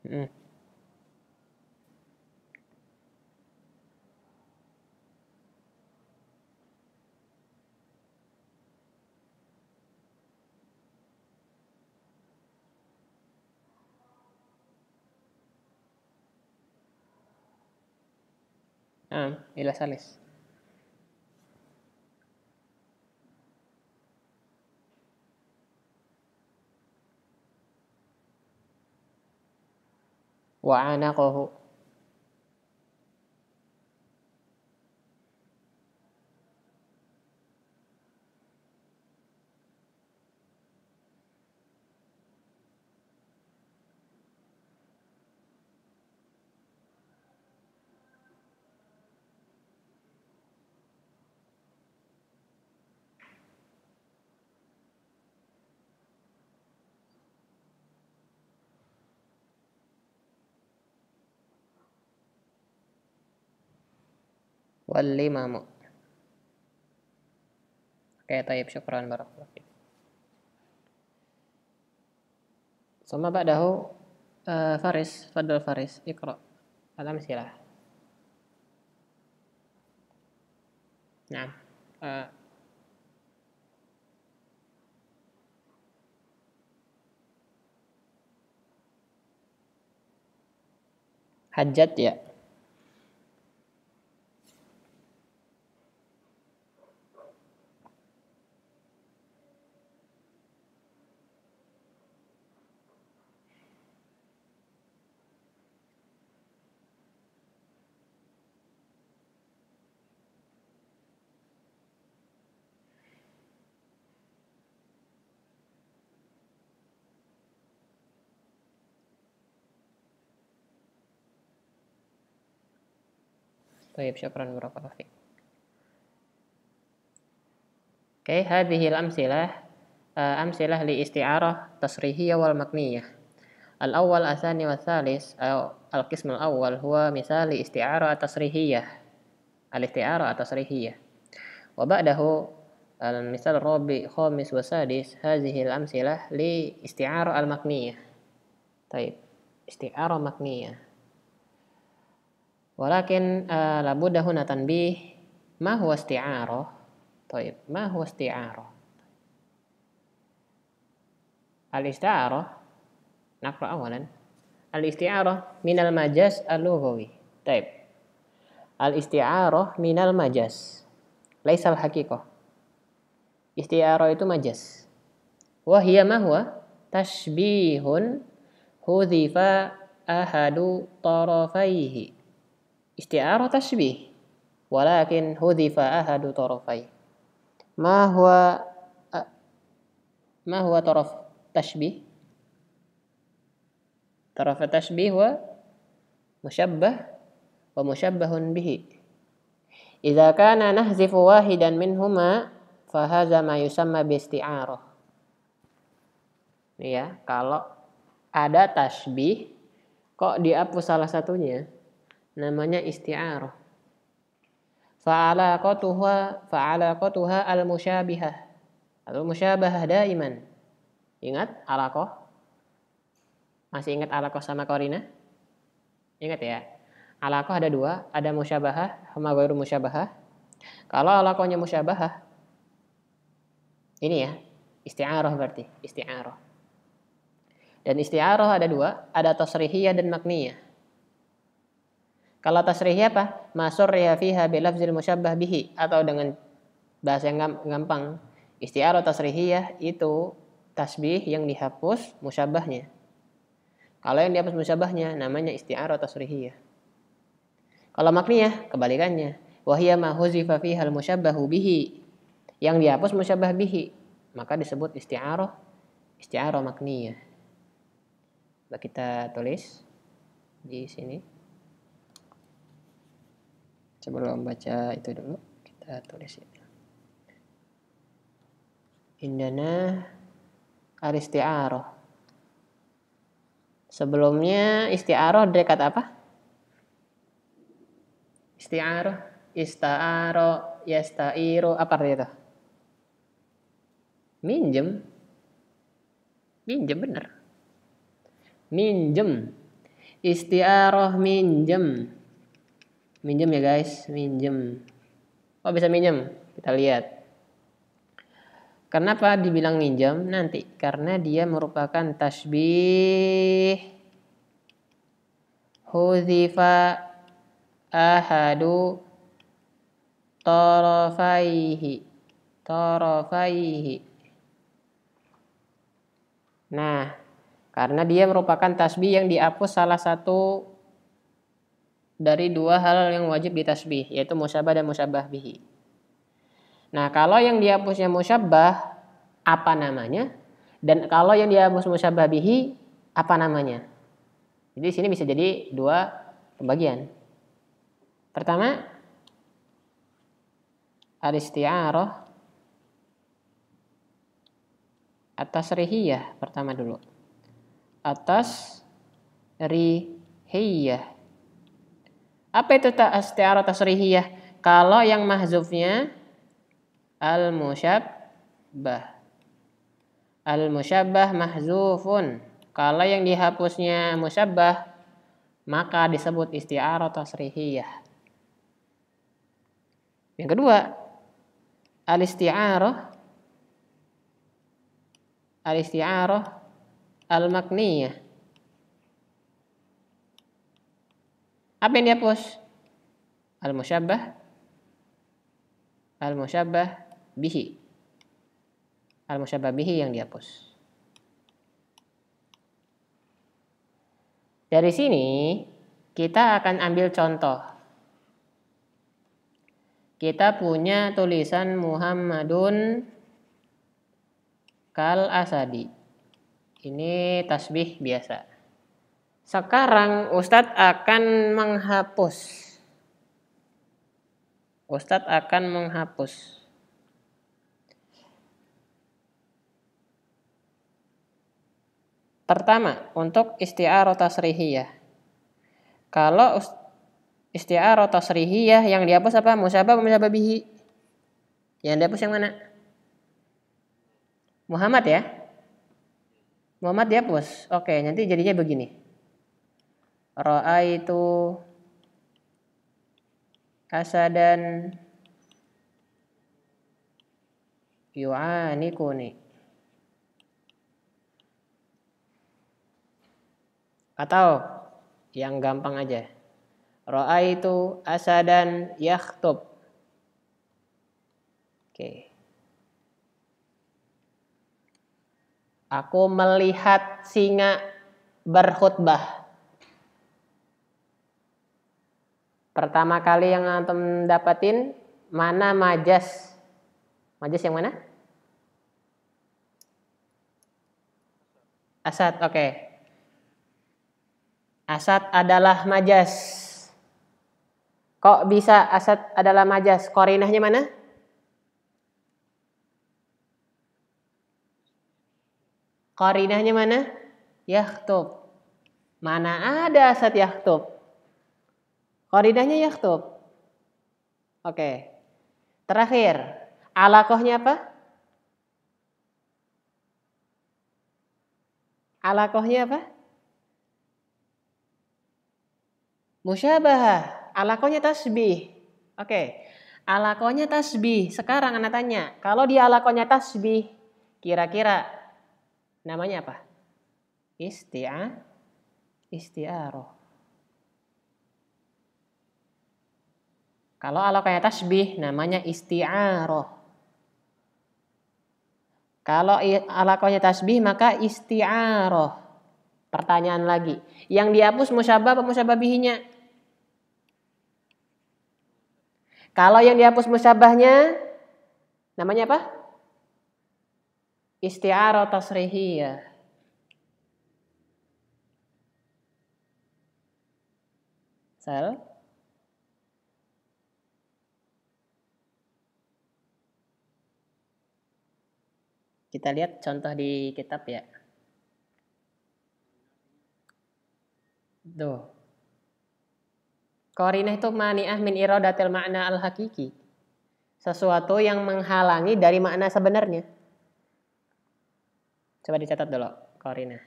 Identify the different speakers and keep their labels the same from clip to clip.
Speaker 1: Mm. Ila salis. Wa anaqahu. Wal imamu. Oke, tayyib, syukran barakallahu fiik. Summa ba'dahu Faris, fadl Faris, iqra al-amsilah. Naam. Hajat ya. Tayyib, syukran barakallahu fiik. Oke, hadhihi al-amsilah amsilah li isti'arah tasrihiyah wal makniyah. Al-awwal atsani wa tsalis al-qism al-awwal huwa misal li isti'arah tasrihiyah. Al-isti'arah tasrihiyah. Wa ba'dahu al-misal rabi khamis wa sadis hadhihi al-amsilah li isti'arah al-makniyah. Tayyib. Isti'arah makniyah. Walakin labudda huna tanbih ma huwa isti'arah. Tayyib. Ma huwa isti'arah? Al-isti'arah naqra awalan. Al-isti'arah minal majaz al-lughawi. Tayyib. Al-isti'arah minal majaz. Laisa al-haqiqah. Isti'arah itu majaz. Wa hiya ma huwa tashbihun hudhifa ahadu tarafaihi. Isti'arah tashbih walakin hudhifa ahadu tarafaihi. Ma huwa taraf tashbih? Taraf tashbih wa musyabbah wa musyabbahun bihi. Idza kana nahzifu wahidan minhuma fa hadza ma yusamma bi isti'arah. Ya, kalau ada tasbih kok dihapus salah satunya namanya isti'arah. Fa'alaqatuha al-musyabihah. Al-musyabahah daiman. Ingat alaqah? Masih ingat alaqah sama qarina? Ingat ya. Alaqah ada dua, ada musyabahah sama ghairu musyabahah. Kalau alaqahnya musyabahah, ini ya, isti'arah berarti, isti'arah. Dan isti'arah ada dua, ada tasrihiyah dan makniyah. Kalau tasrihiyah apa? Ma surriha fiha bi lafzil musyabbah bihi, atau dengan bahasa yang gampang, isti'arah tasrihiyah itu tasbih yang dihapus musyabbahnya. Kalau yang dihapus musyabbahnya namanya isti'arah tasrihiyah. Kalau makniyah kebalikannya, wa hiya ma huzifa fiha al-musyabbahu bihi, yang dihapus musyabbah bihi, maka disebut isti'arah makniyah. Kita tulis di sini. Sebelum baca itu dulu, kita tulis ini. Indana al-isti'arah. Sebelumnya isti'arah dekat apa? Isti'arah, ista'arah, yasta'iru, apa artinya itu? Minjem bener. Minjem. Isti'arah minjem. Minjem ya guys, minjem. Oh bisa minjem? Kita lihat. Kenapa dibilang minjem? Nanti karena dia merupakan tasbih hudzifa ahadu tarafaihi. Nah, karena dia merupakan tasbih yang dihapus salah satu dari dua hal yang wajib ditasbih, yaitu musyabah dan musyabah bihi. Nah, kalau yang dihapusnya musyabah, apa namanya? Dan kalau yang dihapus musyabah bihi, apa namanya? Jadi di sini bisa jadi dua pembagian. Pertama, al-isti'arah at-tasrihiyah pertama dulu. At-tasrihiyah. Apa itu isti'arah tasrihiyah? Kalau yang mahzufnya al-musyabbah. Al-musyabbah mahzufun. Kalau yang dihapusnya musyabbah, maka disebut isti'arah tasrihiyah. Yang kedua, al-isti'arah al-makniyah. Apa yang dihapus? Al-musyabbah bihi. Al-musyabbah bihi yang dihapus. Dari sini kita akan ambil contoh. Kita punya tulisan Muhammadun kal asadi. Ini tasbih biasa. Sekarang Ustadz akan menghapus. Pertama, untuk isti'arah tasrihiyah. Kalau isti'arah tasrihiyah yang dihapus apa? Musyabah bihi. Yang dihapus yang mana? Muhammad ya? Muhammad dihapus. Oke, nanti jadinya begini. Ra'aitu asadan yu'anikuni. Atau yang gampang aja. Ra'aitu asadan yakhtub. Oke. Aku melihat singa berkhutbah. Pertama kali yang antum dapatin, mana majas? Majas yang mana? Asad, oke. Asad adalah majas. Kok bisa asad adalah majas? Qarinahnya mana? Qarinahnya mana? Yakhtub. Mana ada asad yakhtub? Qarinahnya yakhtub. Oke. Terakhir, alaqahnya apa? Alaqahnya apa? Musyabahah. Alaqahnya tasbih. Oke. Alaqahnya tasbih. Sekarang anak tanya, kalau dia alaqahnya tasbih, kira-kira namanya apa? Isti'arah. Kalau alaqahnya tasbih, namanya isti'arah. Kalau alaqahnya tasbih, maka isti'arah. Pertanyaan lagi, yang dihapus musyabah apa musyabah bihinya? Kalau yang dihapus musyabahnya, namanya apa? Isti'arah tasrihiyah. Sal? Kita lihat contoh di kitab ya. Tuh. Qarinah itu mani'ah min iradatil ma'na al-hakiki. Sesuatu yang menghalangi dari makna sebenarnya. Coba dicatat dulu qarinah.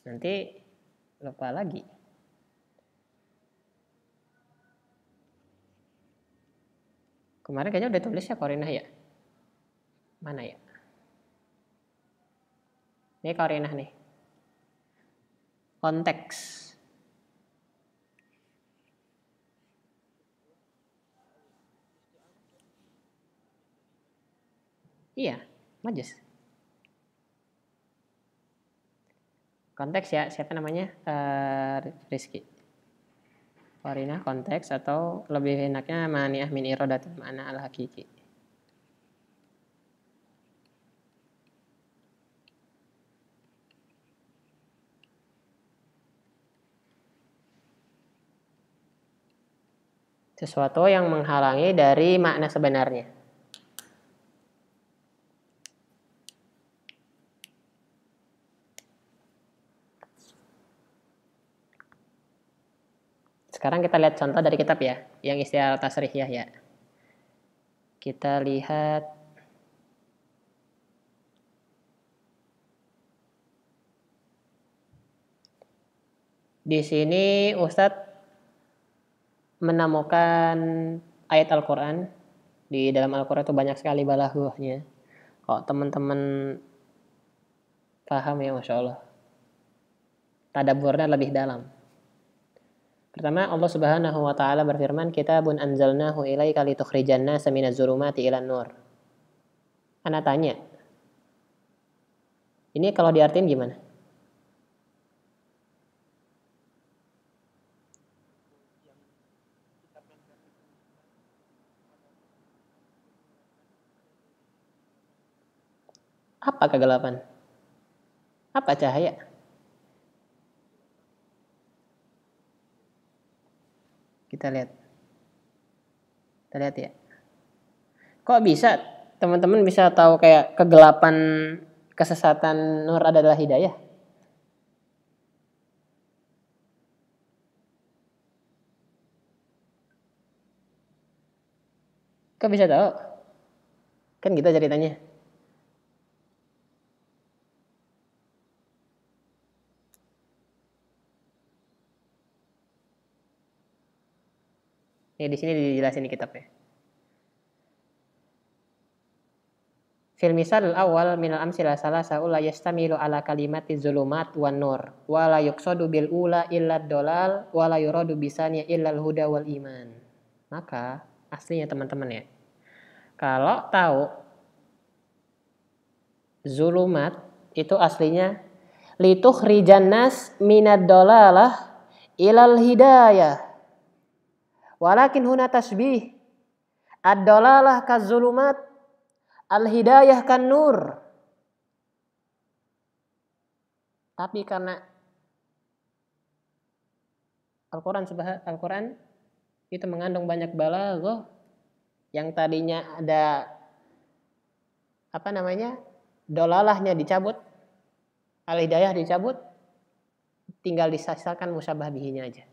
Speaker 1: Nanti lupa lagi. Kemarin kayaknya udah tulis ya qarinah ya. Mana ya? Ini qarinah nih. Konteks. Iya, majaz. Konteks ya, siapa namanya? Rizky. Qarinah konteks atau lebih enaknya mani'ah min iradatul ma'na al-hakiki. Sesuatu yang menghalangi dari makna sebenarnya. Sekarang kita lihat contoh dari kitab ya, yang istilah tasrihiyah ya. Kita lihat di sini Ustadz menemukan ayat Al-Quran. Di dalam Al-Quran itu banyak sekali balaghahnya. Kalau teman-teman paham ya, Masya Allah, tadabburnya lebih dalam. Pertama, Allah Subhanahu wa taala berfirman, "Kitabun anzalnahu ilaika litukhrijan nasa minadz zulumati ilan nur." Ana tanya, ini kalau diartiin gimana? Apa kegelapan? Apa cahaya? Kita lihat. Kita lihat ya. Kok bisa teman-teman bisa tahu kayak kegelapan, kesesatan, nur adalah hidayah? Kok bisa tahu? Kan kita ceritanya. Nih di sini dijelasin di kitabnya. Fil misal awal minal amsila salasa ula yastamilu ala kalimati zulumat wan nur wa la yuqsadu bil ula illa dolal wa la yuradu bisanya illa huda wal iman. Maka aslinya teman-teman ya, kalau tahu zulumat itu aslinya litukhrijan nas minad dolalah ilal hidayah. Walakin huna tasbih. Ad-dolalah kaz-zulumat, al-hidayah kan nur. Tapi karena Al-Quran itu mengandung banyak balaghah, yang tadinya ada dolalahnya dicabut, al-hidayah dicabut, tinggal disisakan musyabah bihinya aja,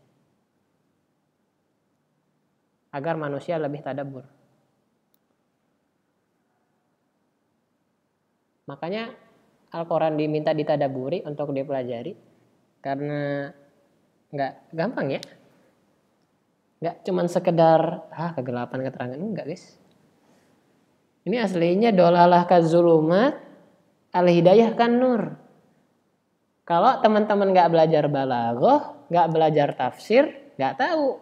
Speaker 1: agar manusia lebih tadabbur. Makanya Al-Quran diminta ditadaburi untuk dipelajari, karena nggak gampang ya, nggak cuman sekedar kegelapan keterangan, enggak guys. Ini aslinya dolalah kazulumat, al-hidayah kan nur. Kalau teman-teman nggak belajar balaghah, nggak belajar tafsir, nggak tahu.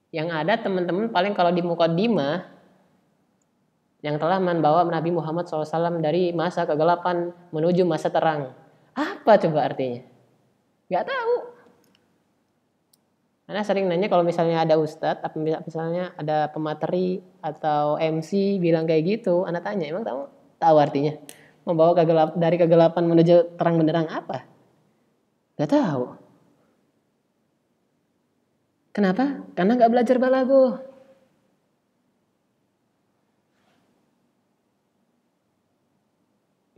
Speaker 1: Yang ada teman-teman paling kalau di muqaddimah, yang telah membawa Nabi Muhammad SAW dari masa kegelapan menuju masa terang. Apa coba artinya? Nggak tahu. Karena sering nanya kalau misalnya ada ustadz, misalnya ada pemateri atau MC bilang kayak gitu, anak tanya, emang tahu artinya? Membawa dari kegelapan menuju terang benderang apa? Nggak tahu. Kenapa? Karena nggak belajar balaghah.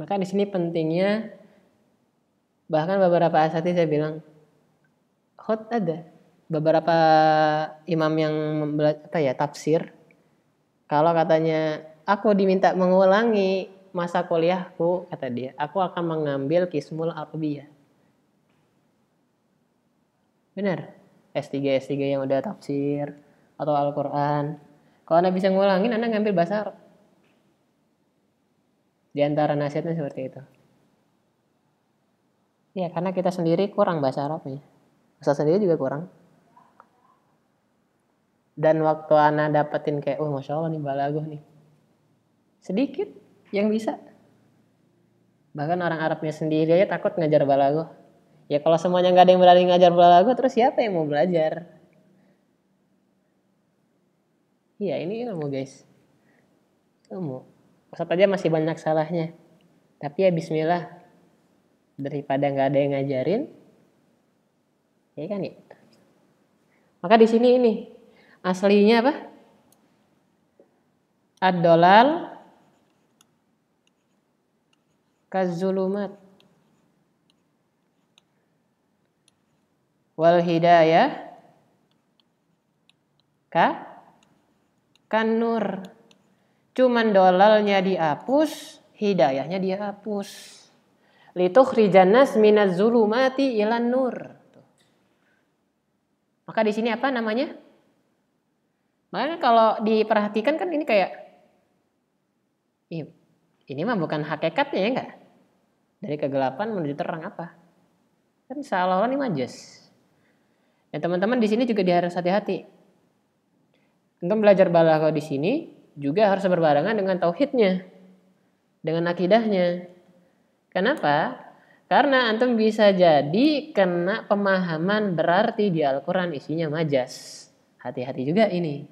Speaker 1: Maka di sini pentingnya, bahkan beberapa asatidz saya bilang, ada beberapa imam yang tafsir, kalau katanya aku diminta mengulangi masa kuliahku, kata dia, aku akan mengambil Qismul Arabiyah. Benar, S3 yang udah tafsir atau Al-Quran. Kalau Anda bisa ngulangin, Anda ngambil bahasa Arab. Di antara nasihatnya seperti itu. Ya, karena kita sendiri kurang bahasa Arabnya. Ustaz sendiri juga kurang. Dan waktu Anda dapetin kayak, Masya Allah nih balaghah nih. Sedikit yang bisa. Bahkan orang Arabnya sendiri aja takut ngajar balaghah. Ya kalau semuanya nggak ada yang berani ngajar balaghah, terus siapa yang mau belajar? Iya, ini ilmu guys. Ilmu. Ustaz aja masih banyak salahnya. Tapi ya bismillah. Daripada nggak ada yang ngajarin. Ya kan ya. Maka di sini ini. Aslinya apa? Ad-dolal kazulumat. Wal hidayah kan nur. Cuman dolalnya dihapus, hidayahnya dihapus. Litukhrijan nas minaz zulumati ilan nur. Maka di sini apa namanya? Makanya kalau diperhatikan kan ini kayak ini mah bukan hakikatnya ya enggak? Dari kegelapan menuju terang apa? Kan seolah-olah ini majas. Ya teman-teman di sini juga harus hati-hati. Untuk belajar balaghah di sini juga harus berbarengan dengan tauhidnya, dengan akidahnya. Kenapa? Karena antum bisa jadi kena pemahaman berarti di Al-Quran isinya majas. Hati-hati juga ini.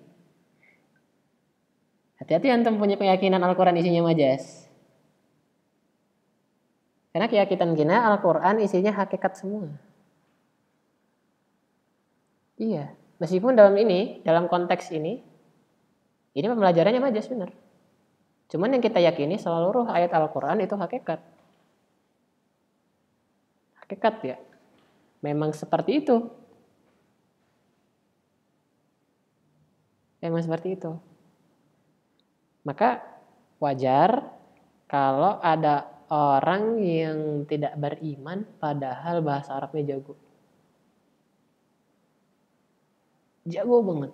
Speaker 1: Hati-hati antum punya keyakinan Al-Quran isinya majas. Karena keyakinan kita Al-Quran isinya hakikat semua. Iya. Meskipun dalam konteks ini pembelajarannya majas benar. Cuman yang kita yakini seluruh ayat Al-Quran itu hakikat. Hakikat ya. Memang seperti itu. Memang seperti itu. Maka wajar kalau ada orang yang tidak beriman padahal bahasa Arabnya jago. Jago banget.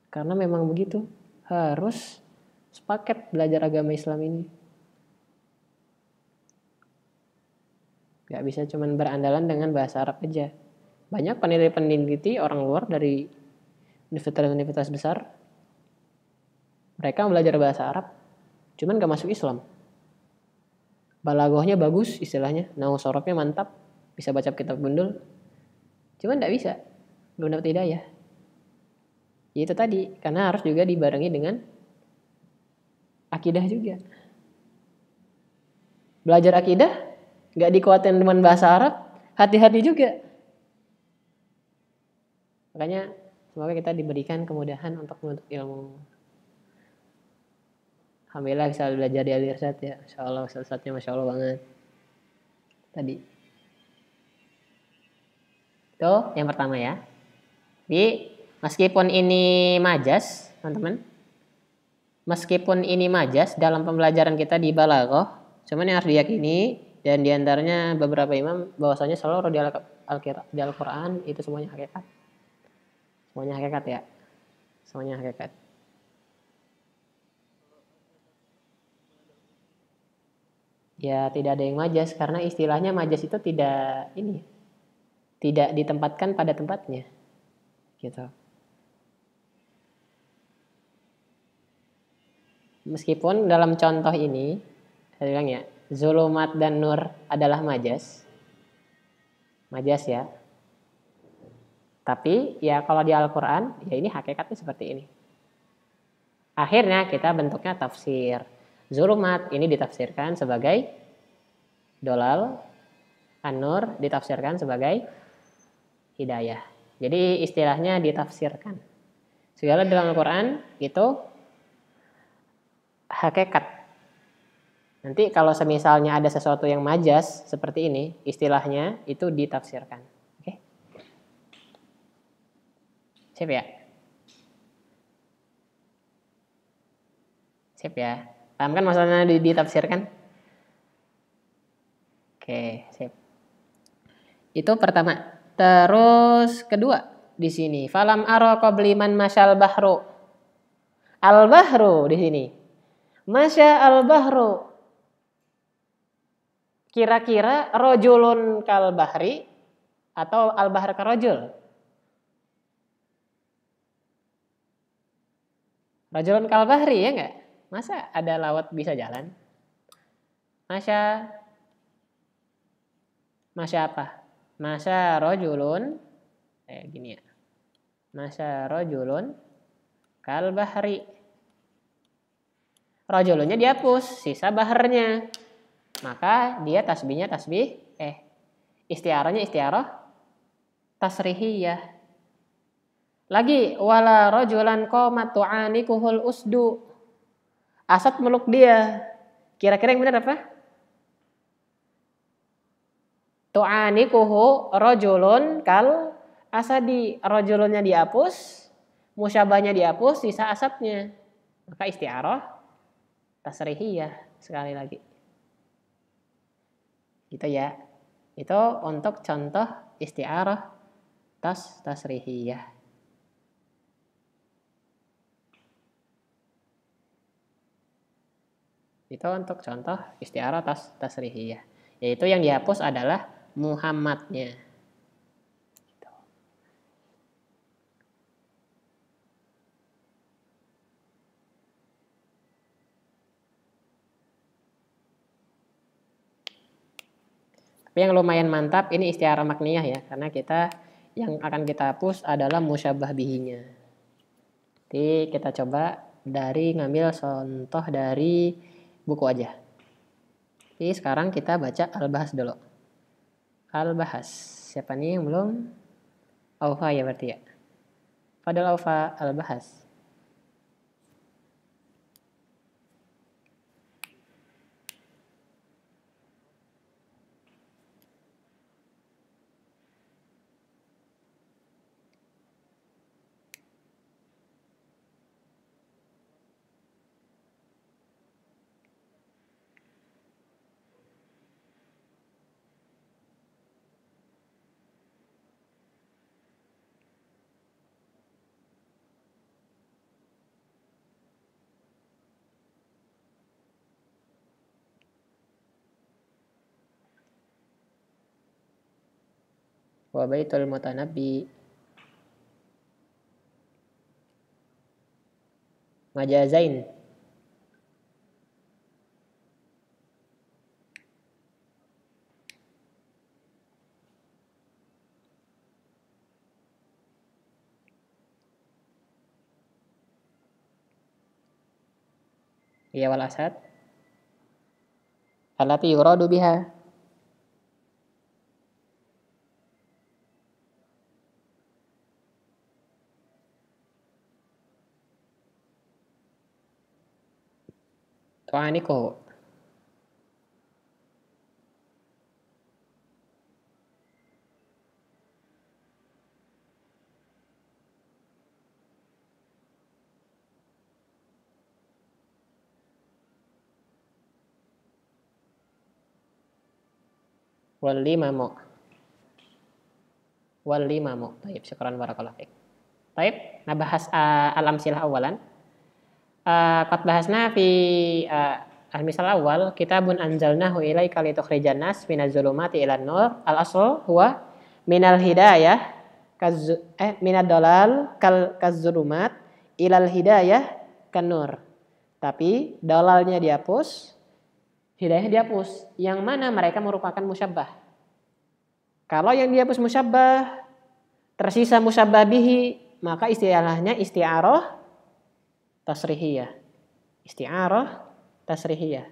Speaker 1: Karena memang begitu. Harus sepaket belajar agama Islam ini. Gak bisa cuma berandalan dengan bahasa Arab aja. Banyak peneliti orang luar dari universitas-universitas besar. Mereka belajar bahasa Arab. Cuman gak masuk Islam. Balaghahnya bagus istilahnya. Nahwu sorofnya mantap. Bisa baca kitab gundul. Cuman gak bisa. Belum dapat hidayah. Itu tadi, karena harus juga dibarengi dengan akidah juga. Belajar akidah, gak dikuatin dengan bahasa Arab, hati-hati juga. Makanya semoga kita diberikan kemudahan untuk menuntut ilmu. Alhamdulillah bisa belajar di Al-Irsyad ya. Masya Allah, Ustadznya Masya Allah banget. Tadi. Itu yang pertama ya. Meskipun ini majas, teman-teman. Meskipun ini majas dalam pembelajaran kita di balaghah, cuman yang harus diyakini dan diantaranya beberapa imam bahwasanya seluruh di Al-Quran itu semuanya hakikat. Semuanya hakikat ya. Semuanya hakikat. Ya tidak ada yang majas karena istilahnya majas itu tidak ditempatkan pada tempatnya. Gitu. Meskipun dalam contoh ini, saya bilang ya, zulumat dan nur adalah majas. Majas ya. Tapi ya kalau di Al-Quran, ya ini hakikatnya seperti ini. Akhirnya kita bentuknya tafsir. Zulumat ini ditafsirkan sebagai dolal, an-nur ditafsirkan sebagai hidayah. Jadi istilahnya ditafsirkan. Segala dalam Al-Quran itu hakikat. Nanti kalau semisalnya ada sesuatu yang majas seperti ini, istilahnya itu ditafsirkan. Oke? Siap ya? Siap ya? Paham kan maksudnya ditafsirkan? Oke, siap. Itu pertama. Terus kedua, di sini. Falam aro qabliman masyal bahru. Al bahru di sini. Masya al bahru. Kira-kira rojulun kal bahri atau al bahr karojul? Rojulun kal bahri ya enggak? Masa ada laut bisa jalan? Masya apa? Masya rojulun gini ya. Masya rojulun kal bahri. Rojulunnya dihapus, sisa baharnya. Maka dia tasbihnya tasbih istiarahnya istiarah tasrihiyah. Lagi wala rajulan qamat tu'anikuhul usdu. Asad meluk dia. Kira-kira yang benar apa? Tu'anikuhu rajulun kal asadi. Rajulunnya dihapus, musyabahnya dihapus, sisa asadnya. Maka istiarah tasrihiyah sekali lagi. Gitu ya. Itu untuk contoh istiarah tasrihiyah. Itu untuk contoh istiarah tasrihiyah. Yaitu yang dihapus adalah Muhammadnya. Gitu. Tapi yang lumayan mantap ini istiarah makniyah ya. Karena yang akan kita hapus adalah musyabah bihinya. Jadi kita coba ngambil contoh dari buku aja. Jadi sekarang kita baca Al-Bahas dulu. Al-Bahas. Siapa nih yang belum? Aufa ya berarti ya. Fadal Aufa Al-Bahas. Wa baitul mutanabbi majazain ya wal asad allati yuradu biha tu'anikuhu. Wal limamu. Baik, syukran barakallahu fiik. Baik, nabahas al-amsilah awalan. Qad bahasna fi al-misal awal kitabun anzalnahu ilaika litukhrijan nas minaz zulumati ilan nur. Al-asl huwa minal hidayah minad dalal kazzulumat ilal hidayah kan nur. Tapi dalalnya dihapus, hidayah dihapus. Yang mana mereka merupakan musyabbah. Kalau yang dihapus musyabbah, tersisa musyabbah bihi, maka istilahnya isti'arah tasrihiyah. Isti'arah tasrihiyah.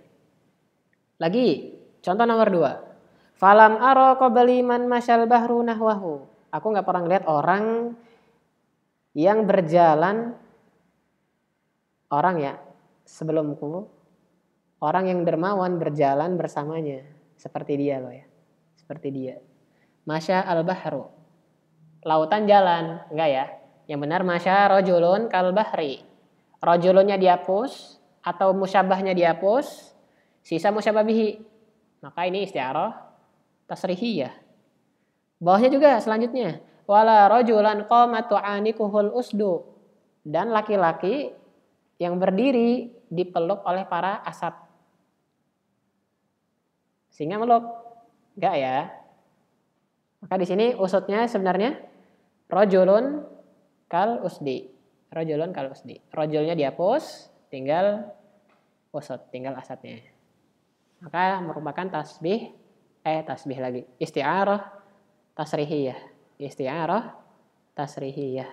Speaker 1: Lagi, contoh nomor 2. Falam aro qabli man masyal bahru nahwahu. Aku enggak pernah lihat orang yang berjalan sebelumku. Orang yang dermawan berjalan bersamanya seperti dia loh ya. Seperti dia. Masya al-bahru. Lautan jalan, enggak ya? Yang benar masya rajulun kal bahri. Rajulunnya dihapus atau musyabahnya dihapus, sisa musyabah bihi. Maka ini isti'arah tasrihiyah. Bawahnya juga selanjutnya Wala rajulan qama tu'anikuhul usdu. Dan laki-laki yang berdiri dipeluk oleh para asap. Singa meluk? Enggak ya. Maka di sini usutnya sebenarnya rajulun kal usdi. Rajulun kal usdi. Rajulnya dihapus, tinggal usut, tinggal asatnya. Maka merupakan tasbih lagi. Isti'arah tasrihiyah. Isti'arah tasrihiyah.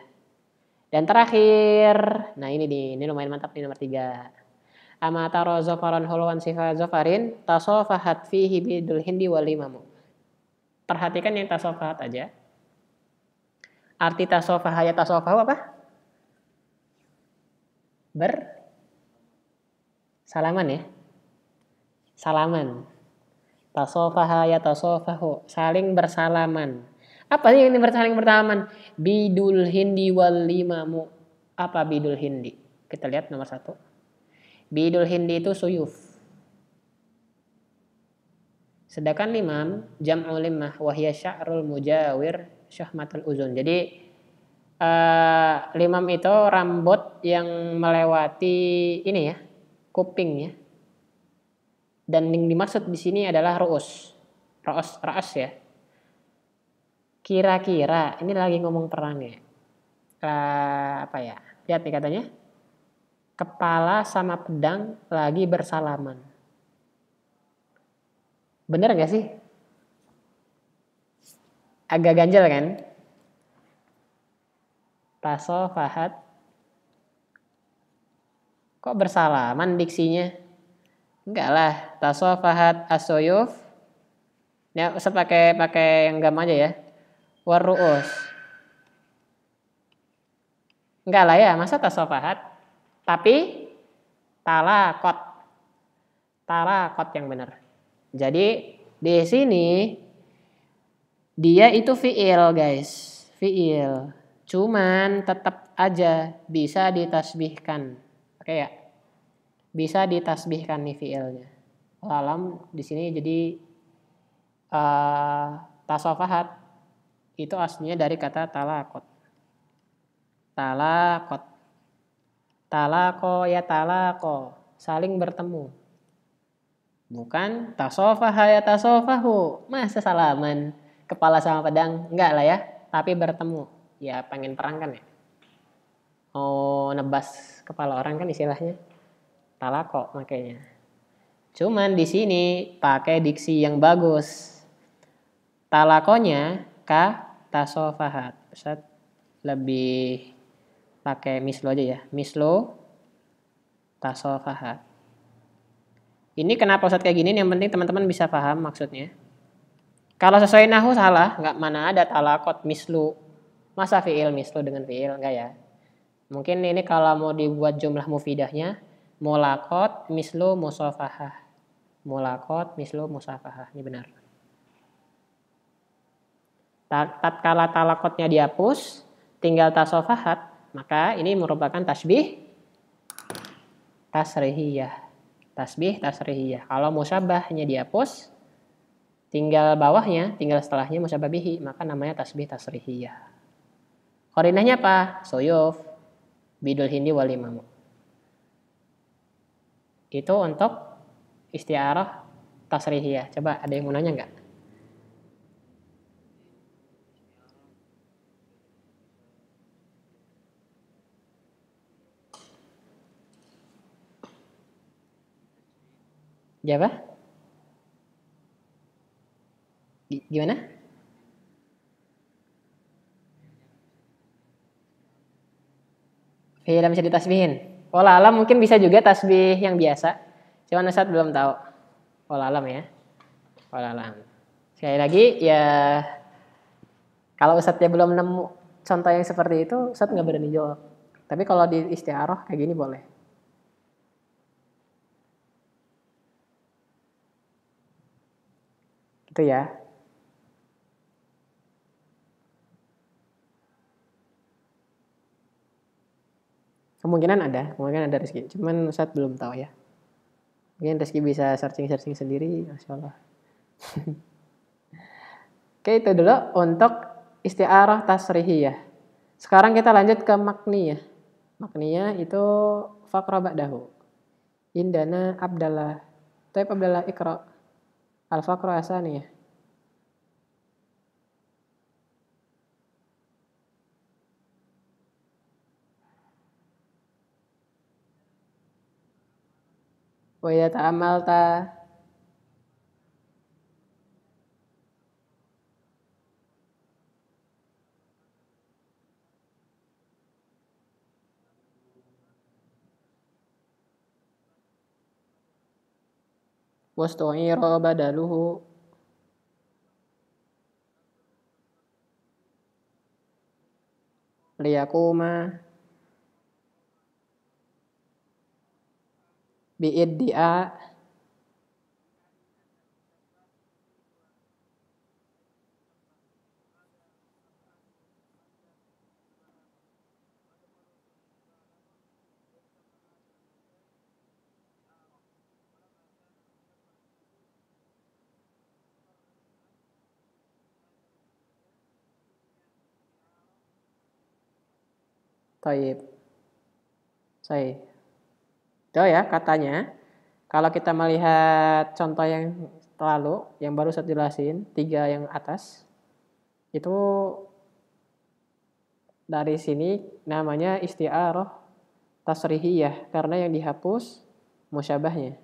Speaker 1: Dan terakhir, nah ini lumayan mantap nih nomor 3. Ama taro zafaran hulwan sifa zafarin tasofahat fihi bidul hindi wal imamu. Perhatikan yang tasofahat aja. Arti tasofah ya tasofahu apa? Salaman ya. Salaman. Tasofaha ya tasofahu. Saling bersalaman. Apa sih ini bersaling bersalaman? Bidul hindi wal imamu. Apa bidul hindi? Kita lihat nomor 1. Bidul hindi itu suyuf. Sedangkan limam jam'u limah wahya sya'rul mujawir syahmatul uzun. Jadi limam itu rambut yang melewati ini ya, kuping ya. Dan yang dimaksud di sini adalah ru'us. Ra'as ya. Kira-kira ini lagi ngomong perang ya. Apa ya? Lihat nih katanya. Kepala sama pedang lagi bersalaman. Bener gak sih? Agak ganjel kan? Tasofahat. Kok bersalaman diksinya? Enggak lah. Tasofahat asoyuf. Ya, usah pakai yang gam aja ya. Warru'us. Enggak lah ya, masa tasofahat? Tapi talakot. Talakot yang benar. Jadi di sini dia itu fi'il guys. Fi'il. Cuman tetap aja bisa ditasbihkan. Oke ya? Bisa ditasbihkan nih fi'ilnya. Alam di sini jadi tasofahat itu aslinya dari kata talakot. Talakot. Talako ya talako. Saling bertemu. Bukan tasofaha ya tasofahu. Masa salaman kepala sama pedang? Enggak lah ya. Tapi bertemu. Ya pengen perang kan ya. Oh nebas kepala orang kan istilahnya. Talako makanya. Cuman di sini pakai diksi yang bagus. Talakonya ka tasofahat. Ustaz lebih pakai mislo aja ya. Mislo tasofahat. Ini kenapa Ustaz kayak gini? Yang penting teman-teman bisa paham maksudnya. Kalau sesuai nahu salah, nggak mana ada talakot mislu. Masa fi'il mislu dengan fi'il? Enggak ya. Mungkin ini kalau mau dibuat jumlah mufidahnya, mulakot mislu musafahah. Mulakot mislu musafahah. Ini benar. Tatkala talakotnya dihapus, tinggal tasofahat, maka ini merupakan tasbih tasrihiyah. Tasbih tasrihiyah. Kalau musyabahnya dihapus, tinggal bawahnya, tinggal setelahnya musyabah bihi, maka namanya tasbih tasrihiyah. Qarinahnya apa? Suyuf, bidul hindi wal imamu. Itu untuk isti'arah tasrihiyah. Coba ada yang mau nanya enggak? Jawab? Gimana? Fi'il bisa ditasbihin. Wallah alam mungkin bisa juga tasbih yang biasa. Cuman Ustaz belum tahu. Wallah alam ya. Wallah alam. Sekali lagi ya kalau Ustaznya belum nemu contoh yang seperti itu, Ustaz nggak berani jawab. Tapi kalau di isti'arah kayak gini boleh. Gitu ya. Kemungkinan ada Rizky. Cuman Ustaz belum tahu ya. Mungkin Rizky bisa searching sendiri, Masya Allah. Oke, itu dulu untuk isti'arah tasrihiyah. Sekarang kita lanjut ke makniyah. Makniyah itu faqra ba'dahu. Indana Abdallah. Taib Abdallah Iqra. Al-faqra asaniyah. Wa idza ta'ammalta wastu'ira badaluhu liyakuma bi'iddi'a Taib. Saya. Itu ya katanya. Kalau kita melihat contoh yang lalu, yang baru saya jelasin, 3 yang atas, itu dari sini namanya isti'arah tasrihiyah karena yang dihapus musyabahnya.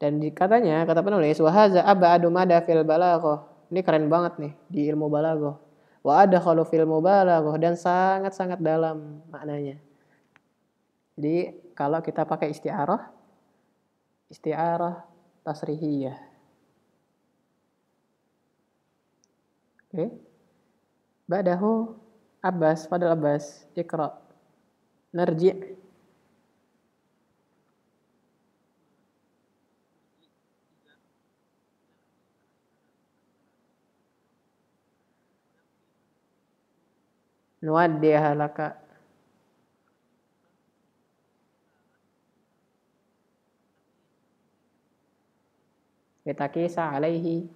Speaker 1: Dan katanya kata penulis wa hadza ab'adu mada fil balaghah. Ini keren banget nih di ilmu balaghah. Wa adkhalu fil mubalaghah dan sangat-sangat dalam maknanya. Jadi kalau kita pakai isti'arah tasrihiyah. Oke. Ba'dahu Abbas, Fadal Abbas, Iqra. Narji'. Nuwaddiha laka. Litakisa alaihi.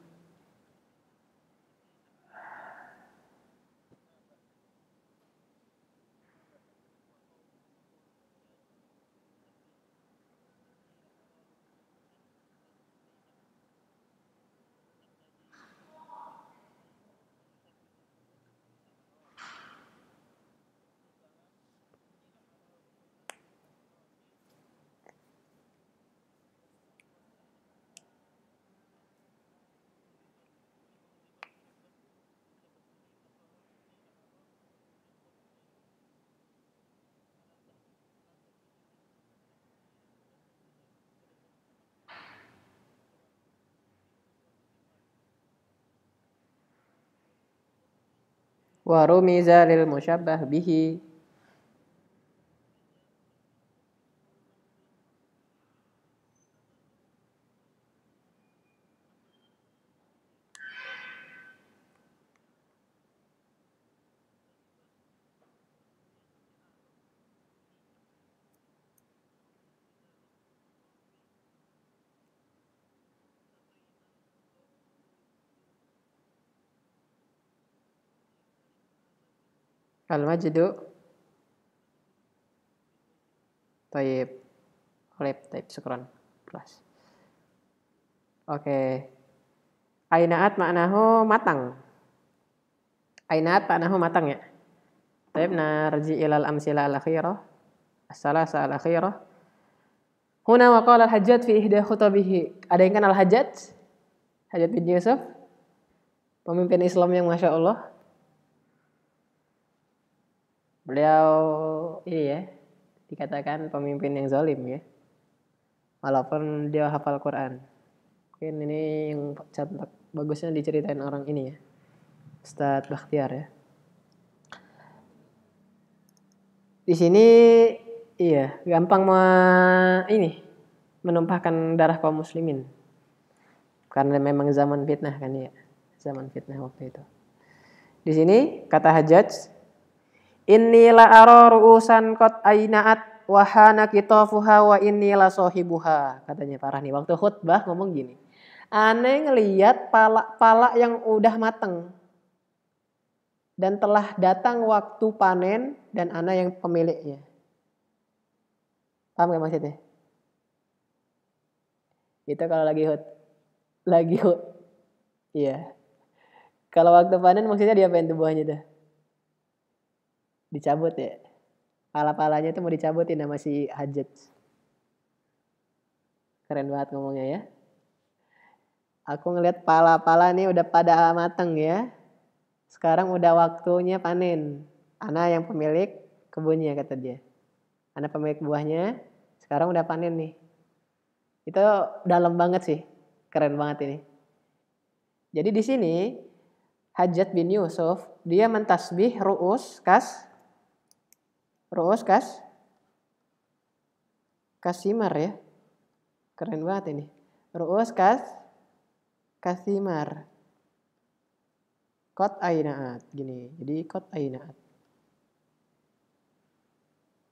Speaker 1: Wa rumiza lil musyabbah bihi. Al-majdu. Taib. Oleh taib syukran. Kelas. Oke. Ainaat maknahu matang. Ainaat maknahu matang ya. Taib narji ilal amsila al-akhirah. As-salasa al-akhirah. Huna wa qala al-Hajjaj fi ihda khutabihi. Ada yang kenal Hajjaj? Hajjaj bin Yusuf. Pemimpin Islam yang Masya Allah. Beliau ini ya, dikatakan pemimpin yang zalim ya. Walaupun dia hafal Quran. Mungkin ini yang contoh bagusnya diceritain orang ini ya. Ustadz Bakhtiar ya. Di sini iya, gampang menumpahkan darah kaum muslimin. Karena memang zaman fitnah kan ya. Zaman fitnah waktu itu. Di sini kata Hajjaj, inni la ara ru'usan qad ainaat wa hana kitafuha wa inni la sahibuha. Katanya parah nih waktu khutbah ngomong gini. Aneh ngelihat pala-pala yang udah mateng. dan telah datang waktu panen dan ana yang pemiliknya. Paham gak maksudnya? Itu kalau lagi hut. Iya. Kalau waktu panen maksudnya diapain tuh buahnya tuh? Dicabut ya. Pala-palanya itu mau dicabutin sama si Hajat. Keren banget ngomongnya ya. Aku ngeliat pala-pala nih udah pada mateng ya. Sekarang udah waktunya panen. Ana yang pemilik kebunnya kata dia. Ana pemilik buahnya. Sekarang udah panen nih. Itu dalam banget sih. Keren banget ini. Jadi di sini Hajjat bin Yusuf dia mentasbih ru'us kasimar ya. Keren banget ini. Ru'us kasimar. Kot ainaat gini. Jadi kot ainaat.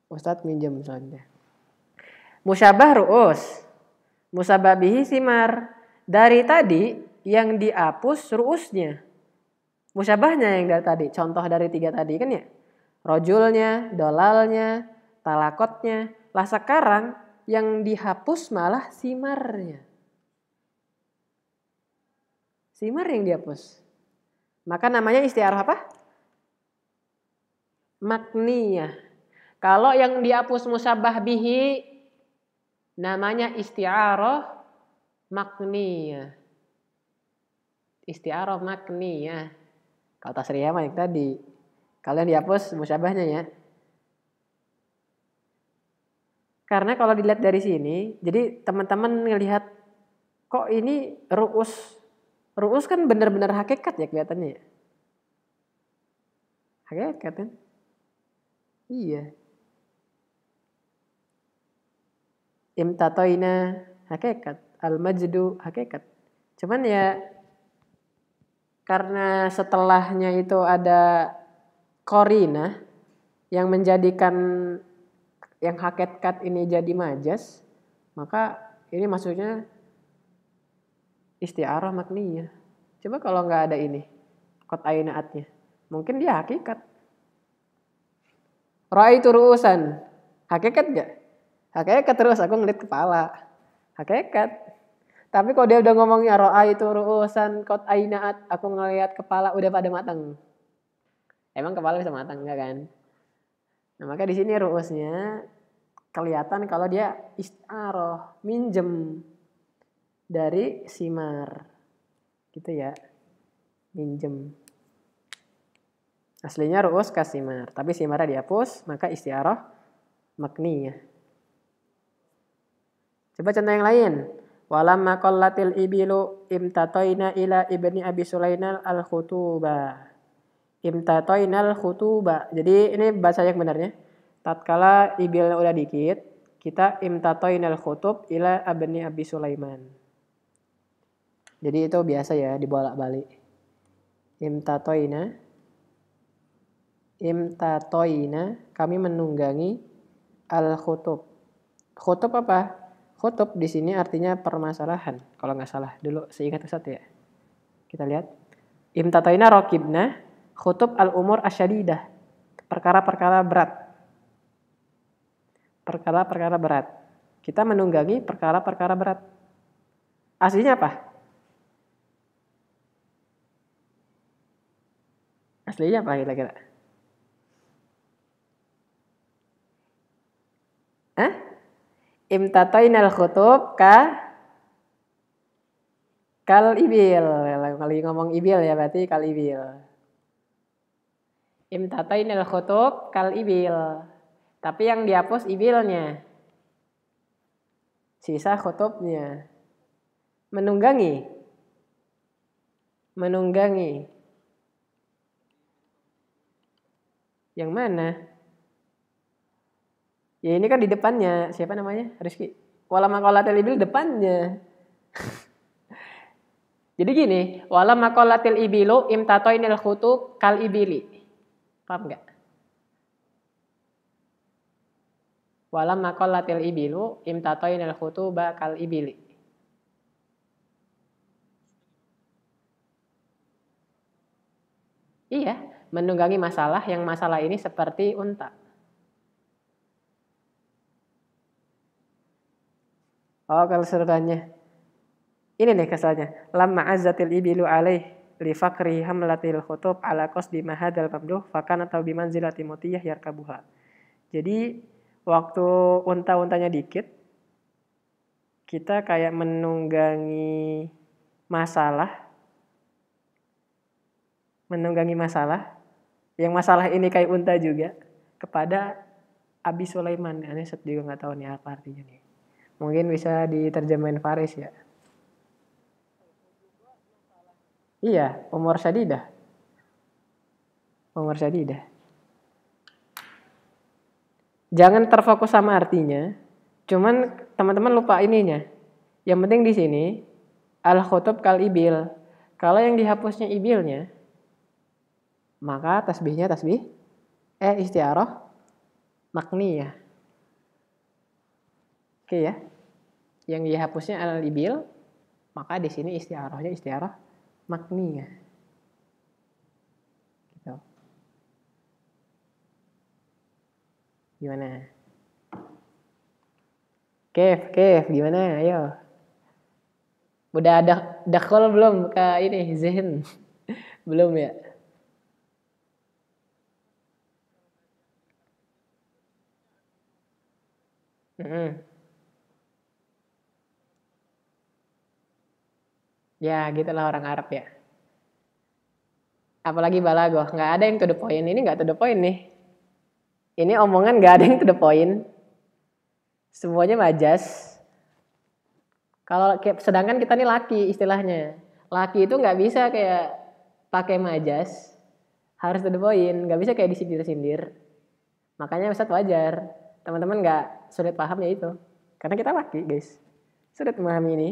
Speaker 1: Ustadz minjem soalnya. Musyabah ru'us. Musyabah bihi simar. Dari tadi yang dihapus ru'usnya. Musyabahnya yang dari tadi. Contoh dari 3 tadi kan ya. Rojulnya, dolalnya, talakotnya. Lah sekarang yang dihapus malah simarnya. Simar yang dihapus. Maka namanya istiarah apa? Makniyah. Kalau yang dihapus musyabah bihi namanya istiarah makniyah. Istiarah makniyah. Kalau tasriyah mah yang tadi. Kalau yang dihapus musyabahnya ya. Karena kalau dilihat dari sini, jadi teman-teman ngelihat kok ini ru'us kan benar-benar hakikat ya kelihatannya ya. Hakikat kan? Iya. Imtatoina hakikat, al-majdu hakikat. Cuman ya karena setelahnya itu ada qarinah yang menjadikan yang hakikat ini jadi majas, maka ini maksudnya istiarah makniyah. Coba kalau nggak ada ini, qad ainaatnya, mungkin dia hakikat. Ra'aitu ru'usan, hakikat nggak? Hakikat terus aku ngeliat kepala, hakikat. Tapi kalau dia udah ngomongnya ra'aitu ru'usan qad ainaat, aku ngeliat kepala udah pada matang. Emang kepala bisa matang enggak kan? Nah, maka di sini ru'usnya kelihatan kalau dia istiarah, minjem dari simar. Gitu ya. Minjem. Aslinya ru'us kasimar, tapi simarnya dihapus, maka istiarah makniyah. Coba contoh yang lain. Walamma qallatil ibilu imtatoina ila ibni Abi Sulainal al-khutuba. Imtatoinal khutuba. Jadi ini bahasa yang benarnya. Tatkala ibilnya udah dikit, kita imtatoinal khutub ila ibni Abi Sulaiman. Jadi itu biasa ya dibolak-balik. Imtatoina kami menunggangi al-khutub. Khutub apa? Khutub di sini artinya permasalahan. Kalau nggak salah dulu seingat Ustaz ya. Kita lihat. Imtatoina raqibna khutub al-umur asyadidah. Perkara-perkara berat. Perkara-perkara berat. Kita menunggangi perkara-perkara berat. Aslinya apa? Aslinya apa kira-kira? Hah? Imtatoinal khutub kal ibil. Lagi ngomong ibil ya berarti kal ibil. Imtatoinal khutub kal ibil. Tapi yang dihapus ibilnya. Sisa khutubnya. Menunggangi. Yang mana? Ya ini kan di depannya. Siapa namanya? Rizky. Wala maqalatil ibil depannya. Jadi gini. Wala maqalatil ibilu imtatoinil khutub kal ibili. Paham gak? Wala maqalatil ibilu imtatoinil khutuba kal ibili. Iya. menunggangi masalah yang masalah ini seperti unta. Oh, kalau serutannya. Ini nih kesannya. Lamma azzatil ibilu alaih li fakri hamlatil khutub ala qasdi mahadal mamduh fakana atau bimanzilati mutiyah yarkabuha. Jadi waktu unta-untanya dikit, kita kayak menunggangi masalah yang masalah ini kayak unta juga kepada Abi Sulaiman. Ini saya juga nggak tahu nih apa artinya nih. Mungkin bisa diterjemahin Faris ya. Iya, umur syadidah. Jangan terfokus sama artinya. Cuman teman-teman lupa ininya. Yang penting di sini al-khutub kal ibil. Kalau yang dihapusnya ibilnya, maka tasbihnya tasbih isti'arah makniyah. Oke ya. Yang dihapusnya al-ibil, maka di sini isti'arahnya isti'arah makniyah. Gitu. Gimana? Kef, gimana? Ayo. Udah ada dakhol belum ke ini zihin? Belum ya? Ya, gitulah orang Arab ya. Apalagi balagoh, nggak ada yang to the point. Ini nggak to the point nih. Ini omongan nggak ada yang to the point. Semuanya majas. Kalau sedangkan kita nih laki istilahnya. Laki itu nggak bisa kayak pakai majas. Harus to the point. Nggak bisa kayak disindir-sindir. Makanya Ustadz wajar. Teman-teman nggak sulit paham ya itu. Karena kita laki guys. Sulit memahami ini.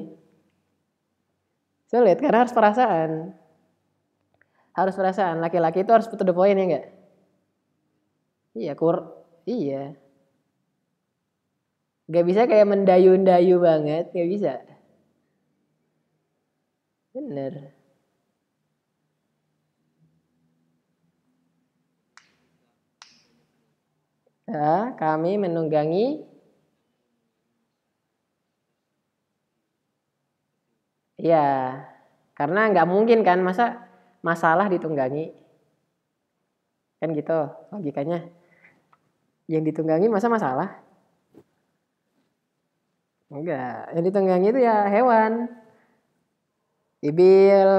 Speaker 1: Sulit karena harus perasaan. Harus perasaan. Laki-laki itu harus to the point ya enggak? Iya, iya. Gak bisa kayak mendayu-dayu banget, gak bisa. Bener. Ya, kami menunggangi. Iya, karena nggak mungkin kan masa masalah ditunggangi. Kan gitu logikanya. Yang ditunggangi masa masalah? Enggak, yang ditunggangi itu ya hewan. Ibil,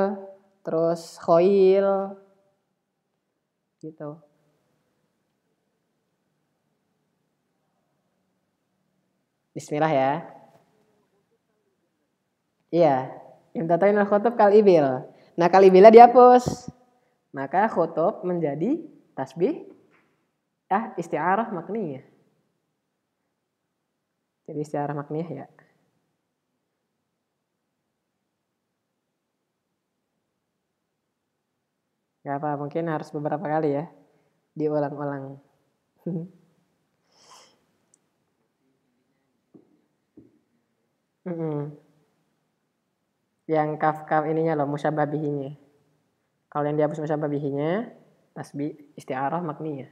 Speaker 1: terus khoil. Gitu. Bismillah ya. Iya, imtatainul khutub kal ibil. Nah, kal ibilnya dihapus. Maka khutub menjadi tasbih isti'arah makniyah. Jadi isti'arah makniyah ya. Gak apa, mungkin harus beberapa kali ya. Diulang-ulang. Yang kaf ininya loh, musyabah bihinya. Kalau yang dihapus musyabah bihinya, tasbih isti'arah makniyah.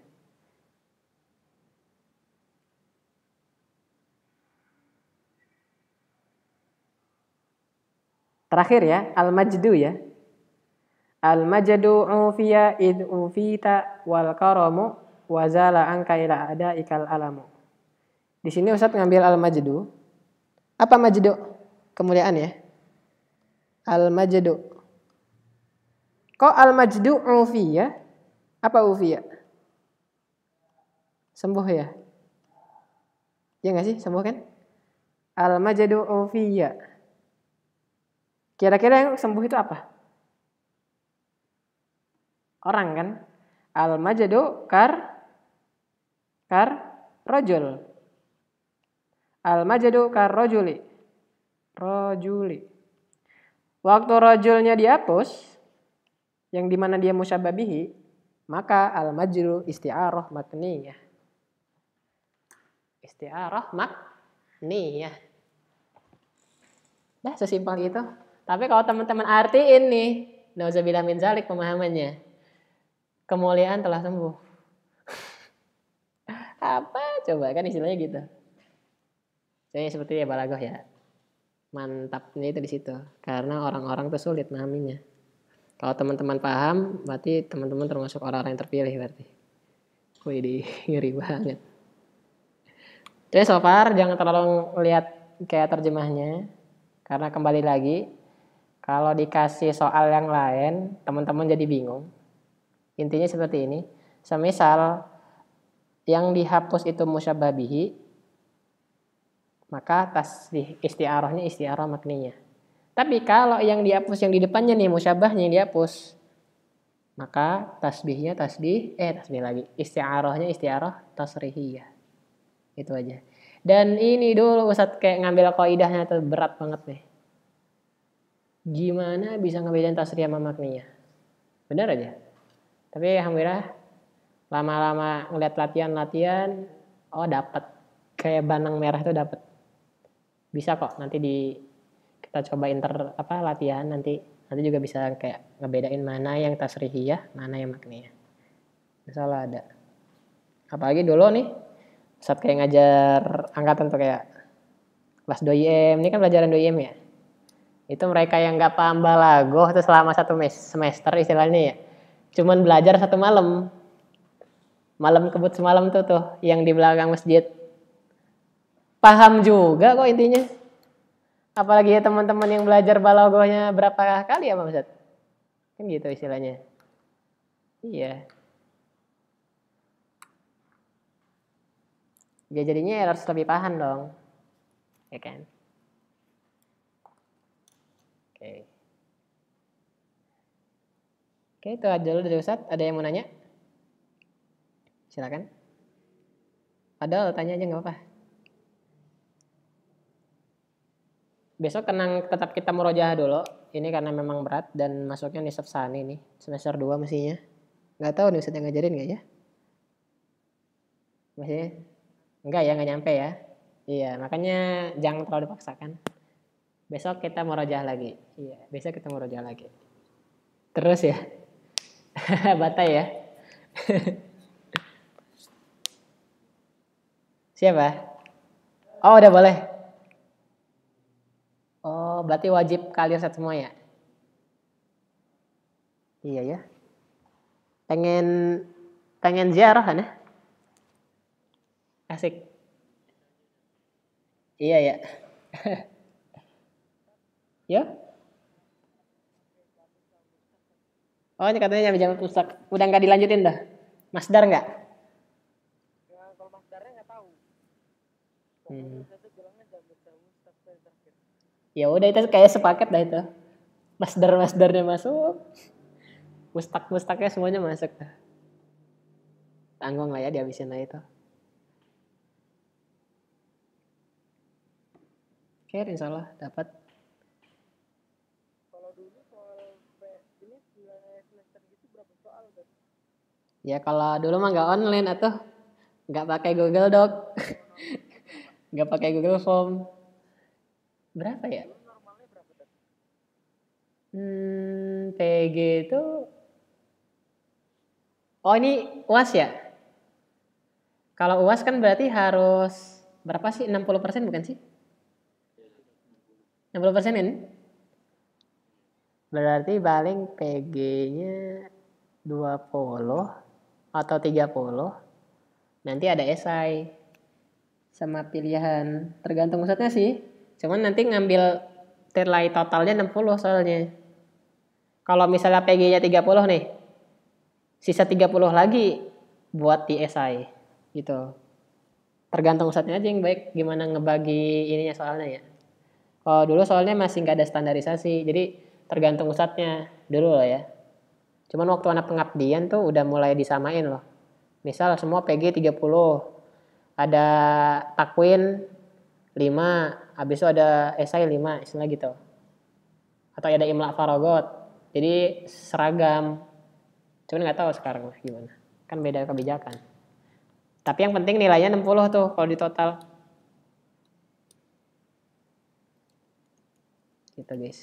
Speaker 1: Terakhir ya, al-majdu ya. Al-majdu ufiya id ufita wal karamu wazala anka ila ada ikal alamu. Di sini Ustadz ngambil al-majdu. Apa majdu? Kemuliaan ya. Al-majdu. Kok al-majdu ufiya? Apa ufiya? Sembuh ya? Ya nggak sih? Sembuh kan? Al-majdu ufiya. Kira-kira yang sembuh itu apa? Orang kan? Al-majdu kar rojul. Al-majdu kar rojuli. Waktu rojulnya dihapus, yang dimana dia musyabah bihi, maka al-majdu isti'arah makniyah. Isti'arah makniyah. Dah sesimpel itu. Tapi kalau teman-teman artiin nih, nauzubillah min zalik pemahamannya. kemuliaan telah sembuh. Apa coba, kan istilahnya gitu. Saya seperti ya balaghah ya. Mantapnya itu di situ. Karena orang-orang tuh sulit memahaminya. Kalau teman-teman paham, berarti teman-teman termasuk orang-orang yang terpilih berarti. Wih, ngeri banget. Jadi so far jangan terlalu lihat kayak terjemahnya. Karena kembali lagi, kalau dikasih soal yang lain, teman-teman jadi bingung. Intinya seperti ini. Semisal yang dihapus itu musyabah bihi, maka tasbih isti'arahnya isti'arah makninya. Tapi kalau yang dihapus yang di depannya nih musyabahnya yang dihapus, maka tasbih lagi. Isti'arahnya isti'arah tasrihiyah. Itu aja. Dan ini dulu Ustadz kayak ngambil kaidahnya tuh berat banget nih. Gimana bisa ngebedain tasrih sama makninya? Benar aja. Tapi alhamdulillah lama-lama ngeliat latihan, oh dapat. Kayak benang merah itu dapat. Bisa kok nanti kita coba latihan nanti juga bisa kayak ngebedain mana yang tasrihiyah, mana yang makniyah. Misalnya ada. Apalagi dulu nih saat kayak ngajar angkatan tuh kayak kelas 2IM, ini kan pelajaran 2IM ya. Itu mereka yang nggak paham balaghah tuh selama 1 semester istilahnya ya. Cuman belajar 1 malam. Malam kebut semalam tuh yang di belakang masjid. Paham juga kok intinya. Apalagi ya teman-teman yang belajar balaghahnya berapa kali ya Pak Ustadz? Kan gitu istilahnya. Iya. Ya jadinya harus lebih paham dong. Ya kan? Oke. Oke, itu aja dulu dari Ustadz. Ada yang mau nanya? Silakan. Padahal tanya aja nggak apa-apa. Besok tetap kita murojaah dulu. Ini karena memang berat dan masuknya nisab sani nih. Semester 2 mestinya. Nggak tahu nih Ustadz yang ngajarin nggak ya? Maksudnya? Enggak ya, nggak nyampe ya. Iya, makanya jangan terlalu dipaksakan. Besok kita murojaah lagi. Iya, besok kita murojaah lagi. Terus ya. Batai ya. Siapa? Oh, udah boleh. Oh, berarti wajib kalian set semua ya? Iya ya. Pengen ziarah kan ya? Asik. Iya ya. Ya? Oh, ini katanya nyampe pusat. Udah nggak dilanjutin dah? Masdar nggak?
Speaker 2: Ya, kalau masdarnya nggak tahu.
Speaker 1: Ya udah itu kayak sepaket dah itu. Masdarnya masuk. Mustaknya semuanya masuk dah. Tanggung lah ya dihabisin lah itu. Oke, insya Allah dapat.
Speaker 2: Kalau dulu soal ini semester gitu berapa soal kan?
Speaker 1: Ya kalau dulu mah nggak online atau nggak pakai Google Doc, nggak pakai Google Form. Berapa ya?
Speaker 2: Normalnya berapa kan?
Speaker 1: PG itu. Oh ini UAS ya? Kalau UAS kan berarti harus berapa sih? 60% bukan sih? 60% kan? Berarti paling PG-nya 20 atau 30. Nanti ada esai sama pilihan. Tergantung ustadznya sih. Cuman nanti ngambil nilai totalnya 60 soalnya. Kalau misalnya PG-nya 30 nih. Sisa 30 lagi buat di esai gitu. Tergantung ustadznya aja yang baik gimana ngebagi ininya soalnya ya. Kalau dulu soalnya masih nggak ada standarisasi, jadi tergantung ustadznya dulu lah ya. Cuman waktu anak pengabdian tuh udah mulai disamain loh. Misal semua PG 30, ada takwin 5, habis itu ada esai 5, istilah gitu. Atau ada imla faragot. Jadi seragam. Cuman nggak tahu sekarang gimana. Kan beda kebijakan. Tapi yang penting nilainya 60 tuh kalau di total. Gitu guys.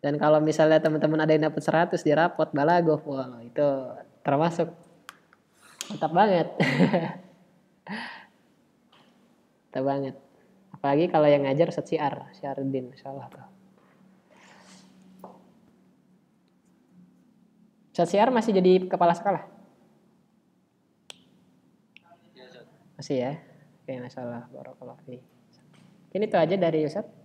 Speaker 1: Dan kalau misalnya teman-teman ada yang dapat 100 di rapot balagoh, wah itu termasuk mantap banget. Mantap banget. Apalagi kalau yang ngajar Ustaz Syiardin, insyaallah tuh. Ustaz Syiar masih jadi kepala sekolah? Masih ya? Oke, masalah barakallahu fi. Ini itu aja dari Ustaz.